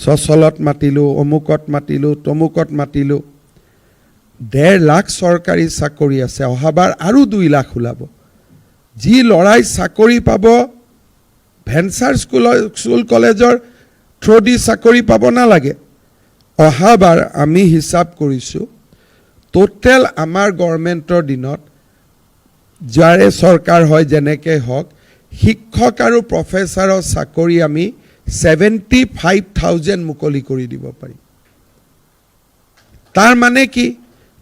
সচলত মাতিলোঁ, অমুকত মাতিলোঁ, তমুকত মাতিলোঁ। 1.5 লাখ চৰকাৰী চাকৰি আছে, অহাবাৰ আৰু 2 লাখ ওলাব। যি ল'ৰাই চাকৰি পাব ভেঞ্চাৰ স্কুল কলেজৰ থ্ৰুদি চাকৰি পাব নালাগে। অহাবাৰ আমি হিচাপ কৰিছোঁ টোটেল আমাৰ গভৰ্ণমেণ্টৰ দিনত যাৰে চৰকাৰ হয় যেনেকৈ হওক, শিক্ষক আৰু প্ৰফেচাৰৰ চাকৰি আমি 75,000 মুকলি কৰি দিব পাৰিম। তাৰ মানে কি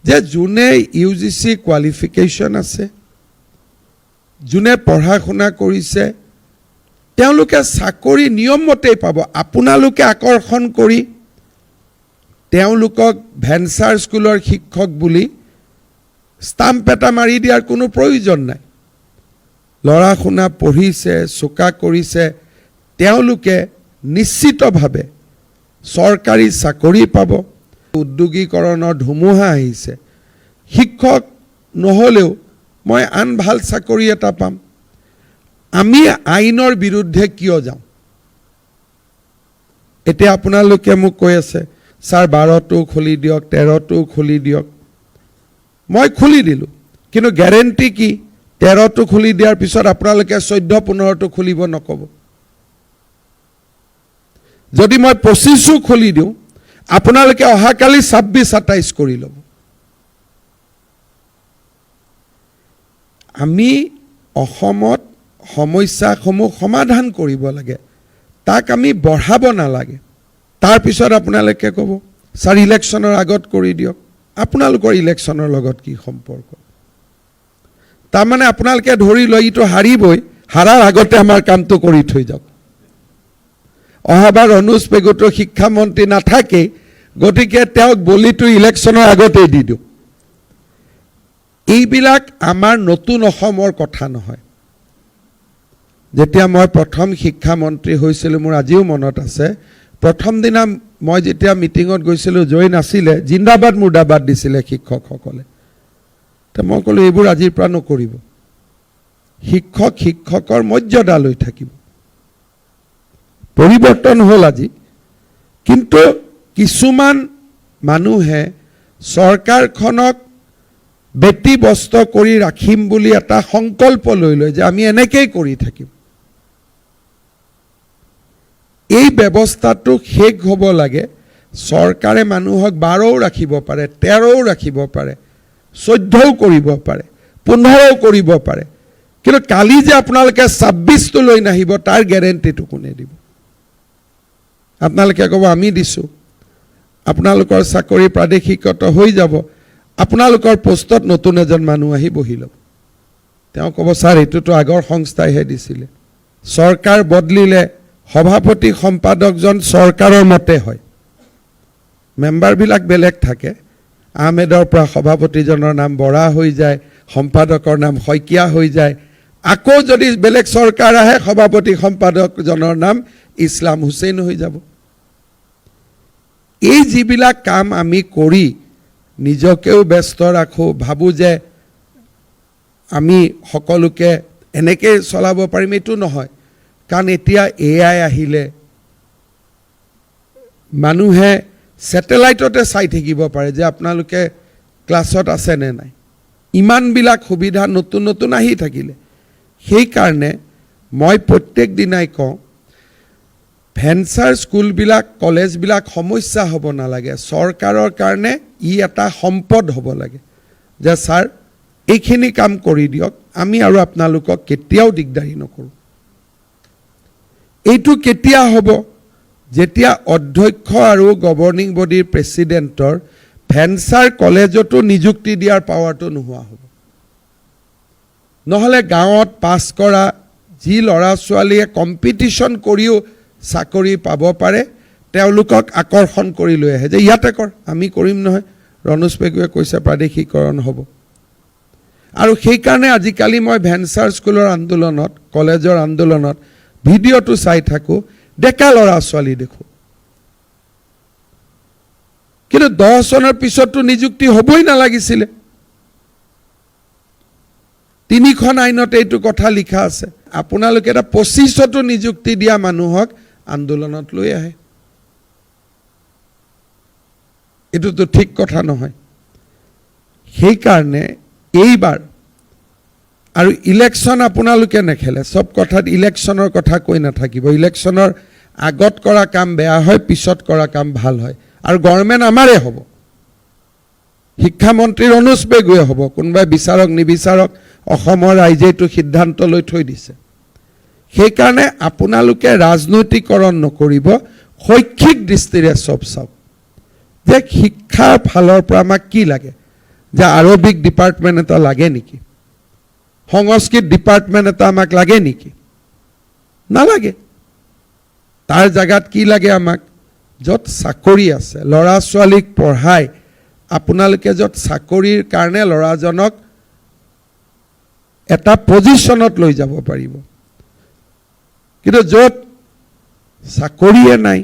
যে যোনে UGC কোৱালিফিকেশ্যন আছে, যোনে পঢ়া শুনা কৰিছে, তেওঁলোকে চাকৰি নিয়মমতেই পাব। আপোনালোকে আকৰ্ষণ কৰি তেওঁলোকক ভেঞ্চাৰ স্কুলৰ শিক্ষক বুলি ষ্টাম্প এটা মাৰি দিয়াৰ কোনো প্ৰয়োজন নাই। ল'ৰা শুনা পঢ়িছে, চোকা কৰিছে, তেওঁলোকে নিশ্চিতভাৱে চৰকাৰী চাকৰি পাব। উদ্যোগীকৰণৰ ধুমুহা আহিছে, শিক্ষক নহ'লেও মই আন ভাল চাকৰি এটা পাম। আমি আইনৰ বিৰুদ্ধে কিয় যাওঁ? এতিয়া আপোনালোকে মোক কৈ আছে ছাৰ 12টো খুলি দিয়ক, 13টো খুলি দিয়ক। মই খুলি দিলোঁ, কিন্তু গেৰেণ্টি কি 13টো খুলি দিয়াৰ পিছত আপোনালোকে 14-15টো খুলিব নক'ব? যদি মই 25ও খুলি দিওঁ, আপোনালোকে অহাকালি 26-27 কৰি ল'ব। আমি অসমত সমস্যাসমূহ সমাধান কৰিব লাগে, তাক আমি বঢ়াব নালাগে। তাৰপিছত আপোনালোকে ক'ব ছাৰ ইলেকশ্যনৰ আগত কৰি দিয়ক। আপোনালোকৰ ইলেকশ্যনৰ লগত কি সম্পৰ্ক? তাৰমানে আপোনালোকে ধৰি লৈ ইটো হাৰিবই, হাৰাৰ আগতে আমাৰ কামটো কৰি থৈ যাওক। অহাবাৰ অনুজ পেগুটো শিক্ষামন্ত্ৰী নাথাকেই, গতিকে তেওঁক বলিটো ইলেকশ্যনৰ আগতেই দি দিওঁ। এইবিলাক আমাৰ নতুন অসমৰ কথা নহয়। যেতিয়া মই প্ৰথম শিক্ষামন্ত্ৰী হৈছিলোঁ, মোৰ আজিও মনত আছে, প্ৰথম দিনা মই যেতিয়া মিটিঙত গৈছিলোঁ, জয় নাছিলে, জিন্দাবাদ মুৰ্দাবাদ দিছিলে শিক্ষকসকলে। তো মই ক'লোঁ এইবোৰ আজিৰ পৰা নকৰিব, শিক্ষকৰ মৰ্যাদা লৈ থাকিব। পৰিৱৰ্তন হ'ল আজি, কিন্তু কিছুমান মানুহে চৰকাৰখনক ব্যতিব্যস্ত কৰি ৰাখিম বুলি এটা সংকল্প লৈ লয় যে আমি এনেকেই কৰি থাকিম। এই ব্যৱস্থাটো শেষ হ'ব লাগে। চৰকাৰে মানুহক 12ও ৰাখিব পাৰে, 13ও ৰাখিব পাৰে, 14ও কৰিব পাৰে, 15ও কৰিব পাৰে, কিন্তু কালি যে আপোনালোকে 26টো লৈ নাহিব তাৰ গেৰেণ্টিটো কোনে দিব? আপোনালোকে ক'ব আমি দিছোঁ, আপোনালোকৰ চাকৰি প্ৰাদেশিকত হৈ যাব, আপোনালোকৰ পোষ্টত নতুন এজন মানুহ আহি বহি ল'ব। তেওঁ ক'ব ছাৰ এইটোতো আগৰ সংস্থাইহে দিছিলে। চৰকাৰ বদলিলে সভাপতি সম্পাদকজন চৰকাৰৰ মতে হয়, মেম্বাৰবিলাক বেলেগ থাকে। আহমেদৰ পৰা সভাপতিজনৰ নাম বৰা হৈ যায়, সম্পাদকৰ নাম শইকীয়া হৈ যায়। আকৌ যদি বেলেগ চৰকাৰ আহে, সভাপতি সম্পাদকজনৰ নাম ইছলাম হুছেইন হৈ যাব। এই যিবিলাক কাম আমি কৰি নিজকেও ব্যস্ত ৰাখোঁ, ভাবোঁ যে আমি সকলোকে এনেকৈ চলাব পাৰিম, এইটো নহয়। কাৰণ এতিয়া AI আহিলে, মানুহে ছেটেলাইটতে চাই থাকিব পাৰে যে আপোনালোকে ক্লাছত আছে নে নাই। ইমানবিলাক সুবিধা নতুন নতুন আহি থাকিলে, সেইকাৰণে মই প্ৰত্যেক দিনাই কওঁ ভেঞ্চাৰ স্কুলবিলাক, কলেজবিলাক সমস্যা হ'ব নালাগে। চৰকাৰৰ কাৰণে ই এটা সম্পদ হ'ব লাগে যে ছাৰ এইখিনি কাম কৰি দিয়ক, আমি আৰু আপোনালোকক কেতিয়াও দিগদাৰি নকৰোঁ। এইটো কেতিয়া হ'ব? যেতিয়া অধ্যক্ষ আৰু গভৰ্ণিং বডিৰ প্ৰেছিডেণ্টৰ ভেঞ্চাৰ কলেজতো নিযুক্তি দিয়াৰ পাৱাৰটো নোহোৱা হ'ব। নহ'লে গাঁৱত পাছ কৰা যি ল'ৰা ছোৱালীয়ে কম্পিটিশ্যন কৰিও চাকৰি পাব পাৰে, তেওঁলোকক আকৰ্ষণ কৰি লৈ আহে যে ইয়াতে কৰ, আমি কৰিম নহয়। ৰণোজ পেগুৱে কৈছে প্ৰাদেশিকৰণ হ'ব। আৰু সেইকাৰণে আজিকালি মই ভেঞ্চাৰ স্কুলৰ আন্দোলনত, কলেজৰ আন্দোলনত ভিডিঅ'টো চাই থাকোঁ, ডেকা ল'ৰা ছোৱালী দেখোঁ। কিন্তু 10 চনৰ পিছততো নিযুক্তি হ'বই নালাগিছিলে। 3খন আইনত এইটো কথা লিখা আছে। আপোনালোকে এটা 25তো নিযুক্তি দিয়া মানুহক আন্দোলনত লৈ আহে। এইটোতো ঠিক কথা নহয় সেইকাৰণে এইবাৰ আৰু ইলেকশ্যন আপোনালোকে নেখেলে সব কথাত ইলেকশ্যনৰ কথা কৈ নাথাকিব ইলেকশ্যনৰ আগত কৰা কাম বেয়া হয় পিছত কৰা কাম ভাল হয় আৰু গভৰ্ণমেণ্ট আমাৰে হ'ব শিক্ষামন্ত্ৰীৰ অনুজ পেগুৱে হ'ব কোনোবাই বিচাৰক নিবিচাৰক অসমৰ ৰাইজে এইটো সিদ্ধান্ত লৈ থৈ দিছে সেইকাৰণে আপোনালোকে ৰাজনৈতিকৰণ নকৰিব শৈক্ষিক দৃষ্টিৰে সব চাওক যে শিক্ষাৰ ফালৰ পৰা আমাক কি লাগে যে আৰবিক ডিপাৰ্টমেণ্ট এটা লাগে নেকি সংস্কৃত ডিপাৰ্টমেণ্ট এটা আমাক লাগে নেকি নালাগে তাৰ জায়গাত কি লাগে আমাক য'ত চাকৰি আছে ল'ৰা ছোৱালীক পঢ়াই আপোনালোকে য'ত চাকৰিৰ কাৰণে ল'ৰাজনক এটা পজিশ্যনত লৈ যাব পাৰিব কিন্তু য'ত চাকৰিয়ে নাই